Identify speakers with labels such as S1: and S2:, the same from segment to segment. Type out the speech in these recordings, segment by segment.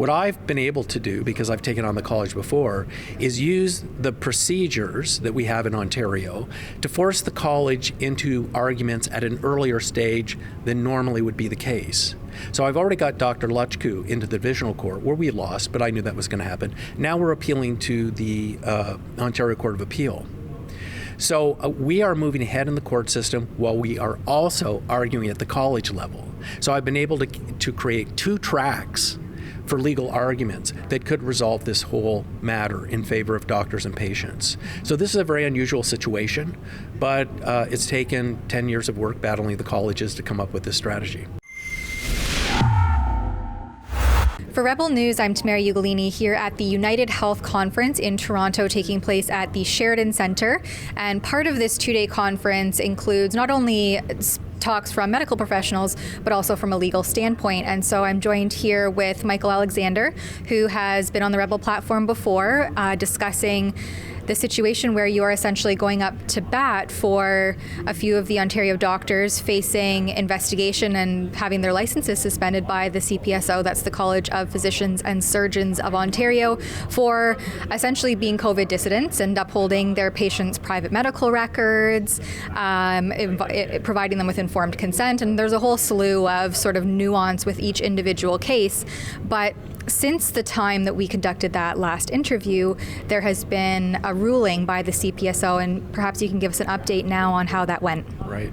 S1: What I've been able to do, because I've taken on the college before, is use the procedures that we have in Ontario to force the college into arguments at an earlier stage than normally would be the case. So I've already got Dr. Luchku into the divisional court, where we lost, but I knew that was going to happen. Now we're appealing to the Ontario Court of Appeal. So we are moving ahead in the court system while we are also arguing at the college level. So I've been able to create 2 tracks for legal arguments that could resolve this whole matter in favor of doctors and patients. So this is a very unusual situation, but it's taken 10 years of work battling the colleges to come up with this strategy.
S2: For Rebel News, I'm Tamara Ugolini here at the United Health Conference in Toronto, taking place at the Sheridan Centre. And part of this 2-day conference includes not only talks from medical professionals, but also from a legal standpoint. And so I'm joined here with Michael Alexander, who has been on the Rebel platform before, discussing the situation where you are essentially going up to bat for a few of the Ontario doctors facing investigation and having their licenses suspended by the CPSO, that's the College of Physicians and Surgeons of Ontario, for essentially being COVID dissidents and upholding their patients' private medical records, providing them with informed consent. And there's a whole slew of sort of nuance with each individual case. But since the time that we conducted that last interview, there has been a ruling by the CPSO, and perhaps you can give us an update now on how that went.
S1: Right.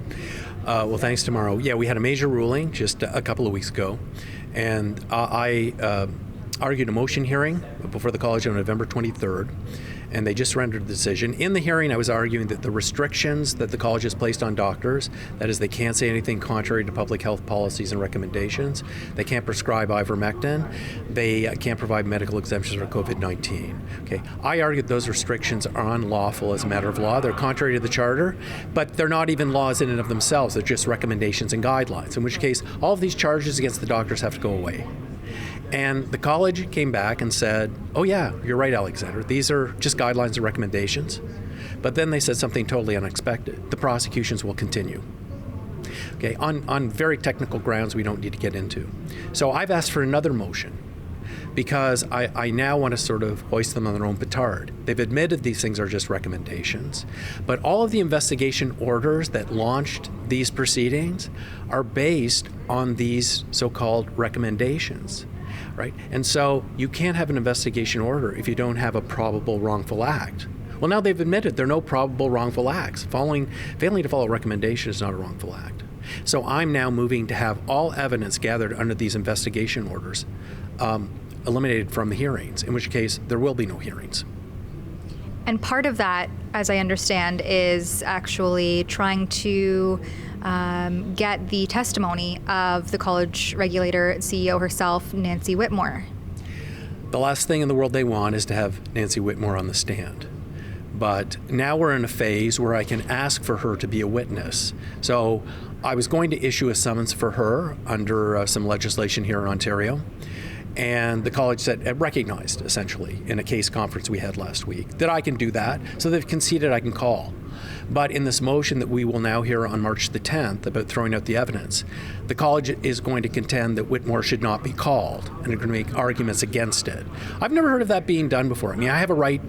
S1: Well, thanks, Tamara. Yeah, we had a major ruling just a couple of weeks ago, and I argued a motion hearing before the college on November 23rd, and they just rendered the decision. In the hearing, I was arguing that the restrictions that the college has placed on doctors, that is, they can't say anything contrary to public health policies and recommendations, they can't prescribe ivermectin, they can't provide medical exemptions for COVID-19. Okay, I argued those restrictions are unlawful as a matter of law. They're contrary to the charter, but they're not even laws in and of themselves. They're just recommendations and guidelines, in which case all of these charges against the doctors have to go away. And the college came back and said, oh yeah, you're right, Alexander. These are just guidelines and recommendations. But then they said something totally unexpected. The prosecutions will continue. Okay, on very technical grounds we don't need to get into. So I've asked for another motion because I now want to sort of hoist them on their own petard. They've admitted these things are just recommendations, but all of the investigation orders that launched these proceedings are based on these so-called recommendations. Right? And so you can't have an investigation order if you don't have a probable wrongful act. Well, now they've admitted there are no probable wrongful acts. Failing to follow a recommendation is not a wrongful act. So I'm now moving to have all evidence gathered under these investigation orders eliminated from the hearings, in which case there will be no hearings.
S2: And part of that, as I understand, is actually trying to get the testimony of the college regulator CEO herself, Nancy Whitmore.
S1: The last thing in the world they want is to have Nancy Whitmore on the stand. But now we're in a phase where I can ask for her to be a witness. So I was going to issue a summons for her under some legislation here in Ontario. And the college said, recognized, essentially, in a case conference we had last week, that I can do that. So they've conceded I can call. But in this motion that we will now hear on March the 10th about throwing out the evidence, the college is going to contend that Whitmore should not be called, and they're going to make arguments against it. I've never heard of that being done before. I mean, I have a right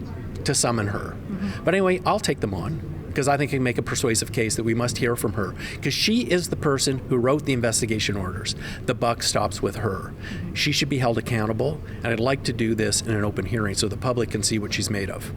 S1: to summon her. Mm-hmm. But anyway, I'll take them on, because I think I can make a persuasive case that we must hear from her, because she is the person who wrote the investigation orders. The buck stops with her. She should be held accountable, and I'd like to do this in an open hearing so the public can see what she's made of.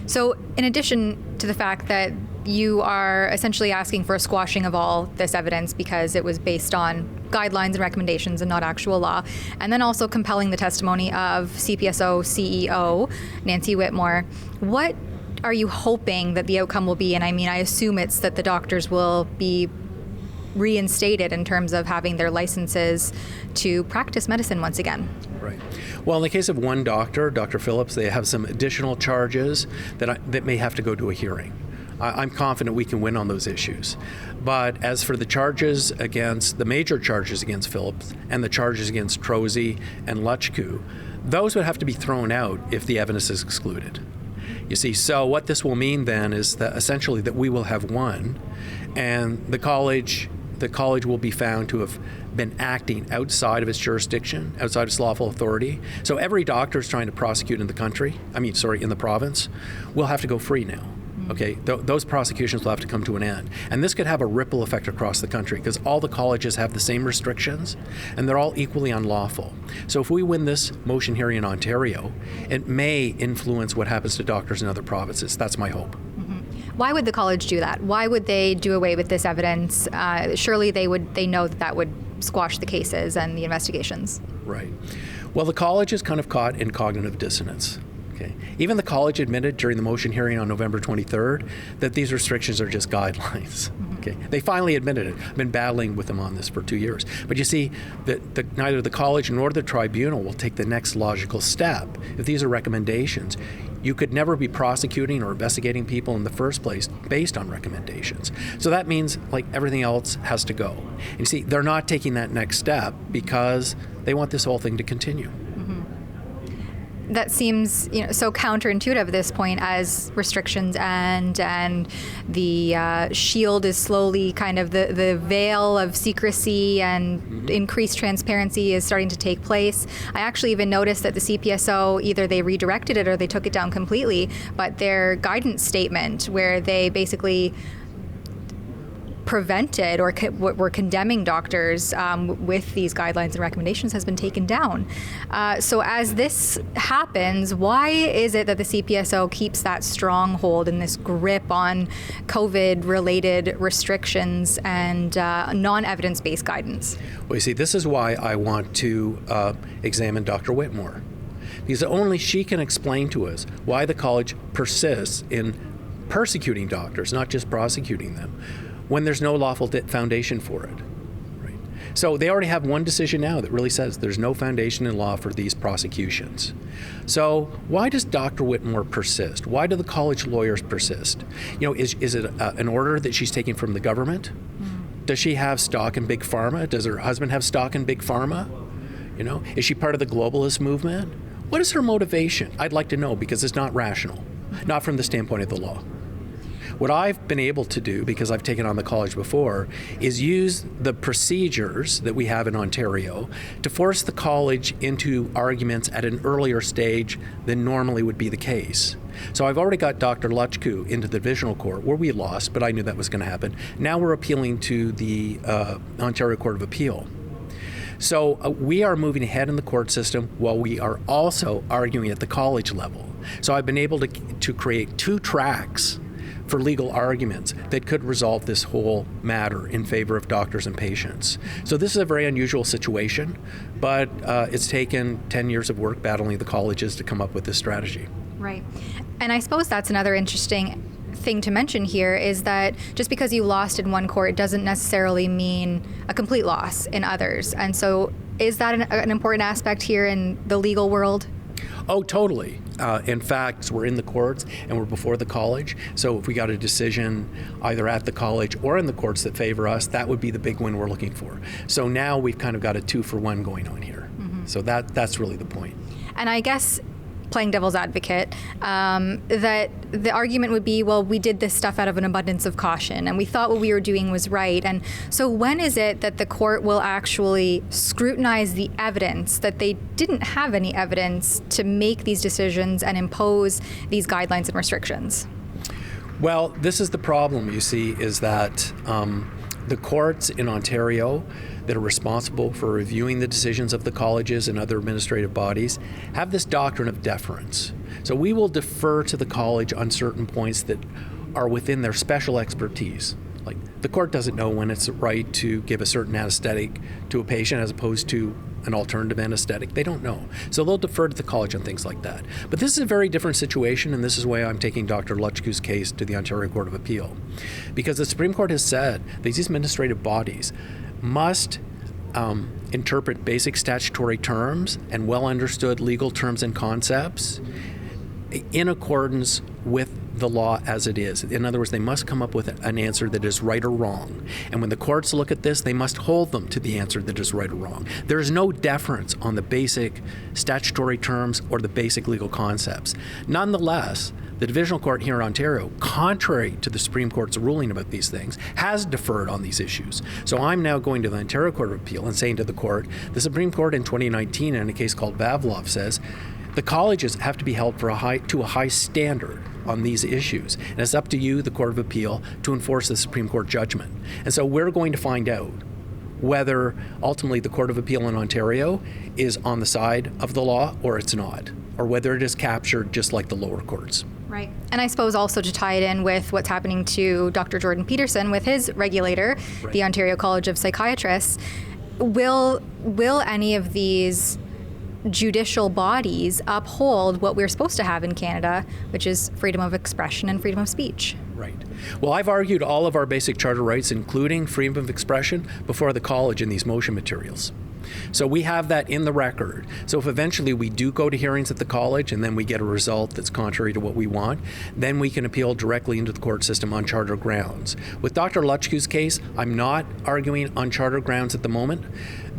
S2: So in addition to the fact that you are essentially asking for a squashing of all this evidence because it was based on guidelines and recommendations and not actual law, and then also compelling the testimony of CPSO CEO Nancy Whitmore, what are you hoping that the outcome will be? And I mean, I assume it's that the doctors will be reinstated in terms of having their licenses to practice medicine once again.
S1: Right. Well, in the case of one doctor, Dr. Phillips, they have some additional charges that may have to go to a hearing. I'm confident we can win on those issues. But as for the charges against, the major charges against Phillips and the charges against Trozy and Luchku, those would have to be thrown out if the evidence is excluded. You see, so what this will mean then is that essentially that we will have won, and the college will be found to have been acting outside of its jurisdiction, outside its lawful authority. So every doctor is trying to prosecute in the in the province, will have to go free now. Okay, those prosecutions will have to come to an end. And this could have a ripple effect across the country because all the colleges have the same restrictions and they're all equally unlawful. So if we win this motion hearing in Ontario, it may influence what happens to doctors in other provinces. That's my hope.
S2: Why would the college do that? Why would they do away with this evidence? Surely they know that would squash the cases and the investigations.
S1: Right. Well, the college is kind of caught in cognitive dissonance. Okay. Even the college admitted during the motion hearing on November 23rd that these restrictions are just guidelines. Okay. They finally admitted it. I've been battling with them on this for 2 years. But you see, that neither the college nor the tribunal will take the next logical step. If these are recommendations, you could never be prosecuting or investigating people in the first place based on recommendations. So that means, like, everything else has to go. And you see, they're not taking that next step because they want this whole thing to continue.
S2: That seems, so counterintuitive at this point, as restrictions and the shield is slowly kind of the veil of secrecy and increased transparency is starting to take place. I actually even noticed that the CPSO, either they redirected it or they took it down completely, but their guidance statement where they basically prevented or were condemning doctors with these guidelines and recommendations has been taken down. So as this happens, why is it that the CPSO keeps that stronghold and this grip on COVID-related restrictions and non-evidence-based guidance?
S1: Well, you see, this is why I want to examine Dr. Whitmore, because only she can explain to us why the college persists in persecuting doctors, not just prosecuting them, when there's no lawful foundation for it. Right? So they already have one decision now that really says there's no foundation in law for these prosecutions. So why does Dr. Whitmore persist? Why do the college lawyers persist? Is it an order that she's taking from the government? Does she have stock in Big Pharma? Does her husband have stock in Big Pharma? Is she part of the globalist movement? What is her motivation? I'd like to know, because it's not rational, not from the standpoint of the law. What I've been able to do, because I've taken on the college before, is use the procedures that we have in Ontario to force the college into arguments at an earlier stage than normally would be the case. So I've already got Dr. Luchku into the divisional court, where we lost, but I knew that was going to happen. Now we're appealing to the Ontario Court of Appeal. So we are moving ahead in the court system while we are also arguing at the college level. So I've been able to create 2 tracks for legal arguments that could resolve this whole matter in favor of doctors and patients. So this is a very unusual situation, but it's taken 10 years of work battling the colleges to come up with this strategy.
S2: Right. And I suppose that's another interesting thing to mention here, is that just because you lost in one court doesn't necessarily mean a complete loss in others. And so is that an important aspect here in the legal world?
S1: Oh, totally. In fact, we're in the courts and we're before the college. So if we got a decision either at the college or in the courts that favor us, that would be the big win we're looking for. So now we've kind of got a 2-for-1 going on here. So that's really the point.
S2: And I guess, playing devil's advocate, that the argument would be, well, we did this stuff out of an abundance of caution and we thought what we were doing was right. And so when is it that the court will actually scrutinize the evidence that they didn't have any evidence to make these decisions and impose these guidelines and restrictions?
S1: Well, this is the problem, you see, is that the courts in Ontario that are responsible for reviewing the decisions of the colleges and other administrative bodies have this doctrine of deference. So we will defer to the college on certain points that are within their special expertise. Like, the court doesn't know when it's right to give a certain anesthetic to a patient as opposed to an alternative anesthetic. They don't know. So they'll defer to the college on things like that. But this is a very different situation, and this is why I'm taking Dr. Luchku's case to the Ontario Court of Appeal. Because the Supreme Court has said that these administrative bodies must interpret basic statutory terms and well understood legal terms and concepts in accordance with the law as it is. In other words, they must come up with an answer that is right or wrong. And when the courts look at this, they must hold them to the answer that is right or wrong. There is no deference on the basic statutory terms or the basic legal concepts. Nonetheless, the Divisional Court here in Ontario, contrary to the Supreme Court's ruling about these things, has deferred on these issues. So I'm now going to the Ontario Court of Appeal and saying to the court, the Supreme Court in 2019 in a case called Vavilov says, the colleges have to be held to a high standard on these issues. And it's up to you, the Court of Appeal, to enforce the Supreme Court judgment. And so we're going to find out whether ultimately the Court of Appeal in Ontario is on the side of the law or it's not, or whether it is captured just like the lower courts.
S2: Right. And I suppose also to tie it in with what's happening to Dr. Jordan Peterson with his regulator,
S1: Right.
S2: the Ontario College of Psychiatrists, will any of these judicial bodies uphold what we're supposed to have in Canada, which is freedom of expression and freedom of speech?
S1: Right. Well, I've argued all of our basic charter rights, including freedom of expression, before the college in these motion materials. So we have that in the record. So if eventually we do go to hearings at the college and then we get a result that's contrary to what we want, then we can appeal directly into the court system on charter grounds. With Dr. Lutchku's case, I'm not arguing on charter grounds at the moment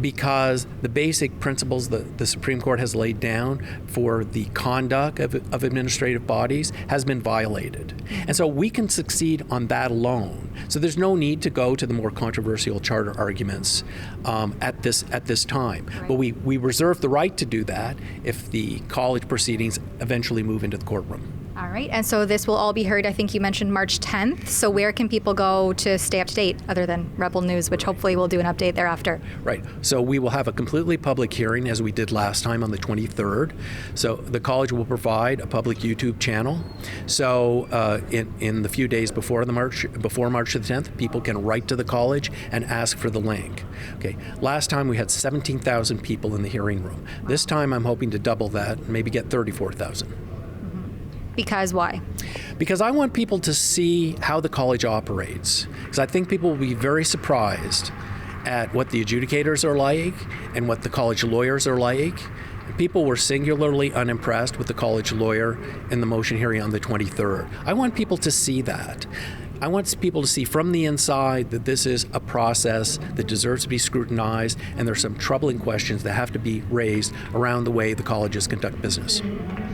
S1: because the basic principles that the Supreme Court has laid down for the conduct of administrative bodies has been violated. And so we can succeed on that alone. So there's no need to go to the more controversial charter arguments at this time.
S2: Right.
S1: But we reserve the right to do that if the college proceedings eventually move into the courtroom.
S2: All right. And so this will all be heard, I think you mentioned March 10th. So where can people go to stay up to date other than Rebel News, which hopefully we'll do an update thereafter?
S1: Right. So we will have a completely public hearing as we did last time on the 23rd. So the college will provide a public YouTube channel. So in the few days before March the 10th, people can write to the college and ask for the link. Okay. Last time we had 17,000 people in the hearing room. This time I'm hoping to double that, maybe get 34,000.
S2: Because why?
S1: Because I want people to see how the college operates. Because I think people will be very surprised at what the adjudicators are like and what the college lawyers are like. People were singularly unimpressed with the college lawyer in the motion hearing on the 23rd. I want people to see that. I want people to see from the inside that this is a process that deserves to be scrutinized, and there's some troubling questions that have to be raised around the way the colleges conduct business.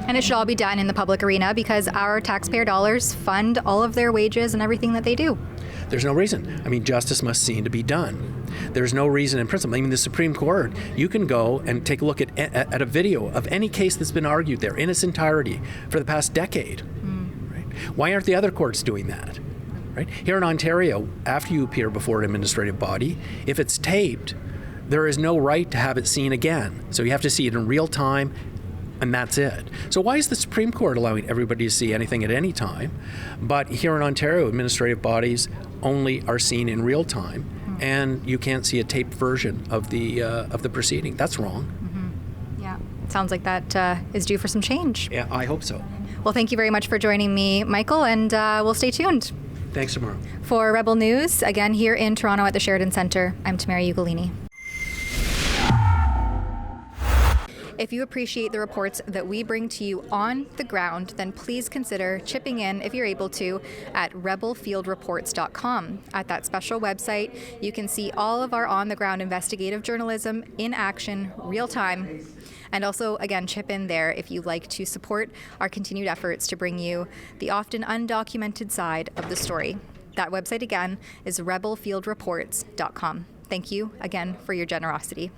S2: And it should all be done in the public arena because our taxpayer dollars fund all of their wages and everything that they do.
S1: There's no reason. I mean, justice must seem to be done. There's no reason in principle. I mean, the Supreme Court, you can go and take a look at a video of any case that's been argued there in its entirety for the past decade. Right? Why aren't the other courts doing that? Right? Here in Ontario, after you appear before an administrative body, if it's taped, there is no right to have it seen again. So you have to see it in real time, and that's it. So why is the Supreme Court allowing everybody to see anything at any time? But here in Ontario, administrative bodies only are seen in real time, and you can't see a taped version of the proceeding. That's wrong.
S2: Yeah, it sounds like that is due for some change.
S1: Yeah, I hope so.
S2: Well, thank you very much for joining me, Michael, and we'll stay tuned.
S1: Thanks, Tamara.
S2: For Rebel News, again here in Toronto at the Sheridan Centre, I'm Tamara Ugolini. If you appreciate the reports that we bring to you on the ground, then please consider chipping in, if you're able to, at rebelfieldreports.com. At that special website, you can see all of our on-the-ground investigative journalism in action, real time. And also, again, chip in there if you'd like to support our continued efforts to bring you the often undocumented side of the story. That website, again, is rebelfieldreports.com. Thank you again for your generosity.